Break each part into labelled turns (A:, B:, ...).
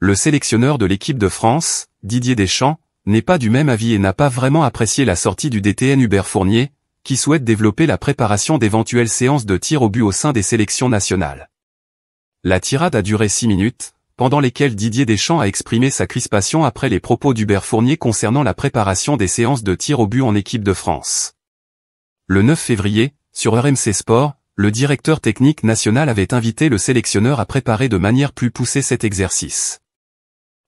A: le sélectionneur de l'équipe de France, Didier Deschamps, n'est pas du même avis et n'a pas vraiment apprécié la sortie du DTN Hubert Fournier, qui souhaite développer la préparation d'éventuelles séances de tir au but au sein des sélections nationales. La tirade a duré 6 minutes, pendant lesquelles Didier Deschamps a exprimé sa crispation après les propos d'Hubert Fournier concernant la préparation des séances de tir au but en équipe de France. Le 9 février, sur RMC Sport, le directeur technique national avait invité le sélectionneur à préparer de manière plus poussée cet exercice.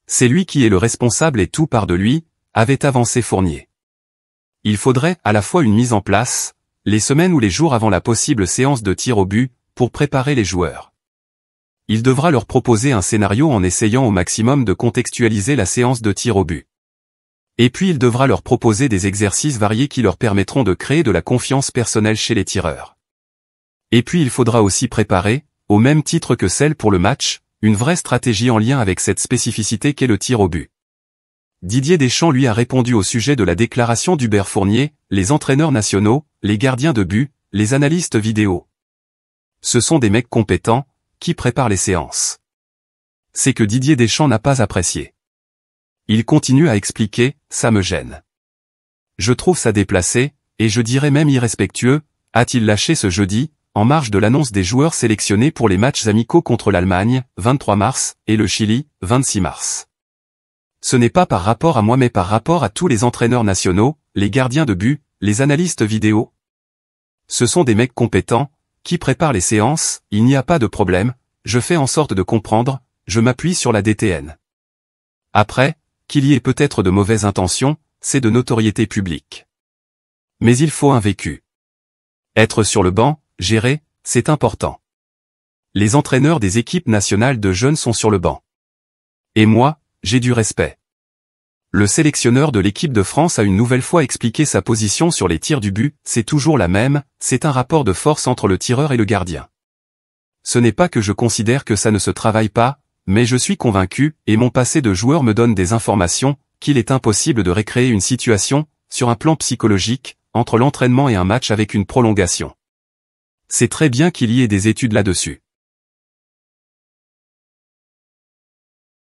A: C'est lui qui est le responsable et tout part de lui, avait avancé Fournier. Il faudrait à la fois une mise en place, les semaines ou les jours avant la possible séance de tir au but, pour préparer les joueurs. Il devra leur proposer un scénario en essayant au maximum de contextualiser la séance de tir au but. Et puis il devra leur proposer des exercices variés qui leur permettront de créer de la confiance personnelle chez les tireurs. Et puis il faudra aussi préparer, au même titre que celle pour le match, une vraie stratégie en lien avec cette spécificité qu'est le tir au but. Didier Deschamps lui a répondu au sujet de la déclaration d'Hubert Fournier, les entraîneurs nationaux, les gardiens de but, les analystes vidéo. Ce sont des mecs compétents, qui préparent les séances. C'est que Didier Deschamps n'a pas apprécié. Il continue à expliquer, ça me gêne. Je trouve ça déplacé, et je dirais même irrespectueux, a-t-il lâché ce jeudi, en marge de l'annonce des joueurs sélectionnés pour les matchs amicaux contre l'Allemagne, 23 mars, et le Chili, 26 mars. Ce n'est pas par rapport à moi mais par rapport à tous les entraîneurs nationaux, les gardiens de but, les analystes vidéo. Ce sont des mecs compétents, qui préparent les séances, il n'y a pas de problème, je fais en sorte de comprendre, je m'appuie sur la DTN. Après, qu'il y ait peut-être de mauvaises intentions, c'est de notoriété publique. Mais il faut un vécu. Être sur le banc, gérer, c'est important. Les entraîneurs des équipes nationales de jeunes sont sur le banc. Et moi, j'ai du respect. Le sélectionneur de l'équipe de France a une nouvelle fois expliqué sa position sur les tirs du but, c'est toujours la même, c'est un rapport de force entre le tireur et le gardien. Ce n'est pas que je considère que ça ne se travaille pas, mais je suis convaincu, et mon passé de joueur me donne des informations, qu'il est impossible de recréer une situation, sur un plan psychologique, entre l'entraînement et un match avec une prolongation. C'est très bien qu'il y ait des études là-dessus.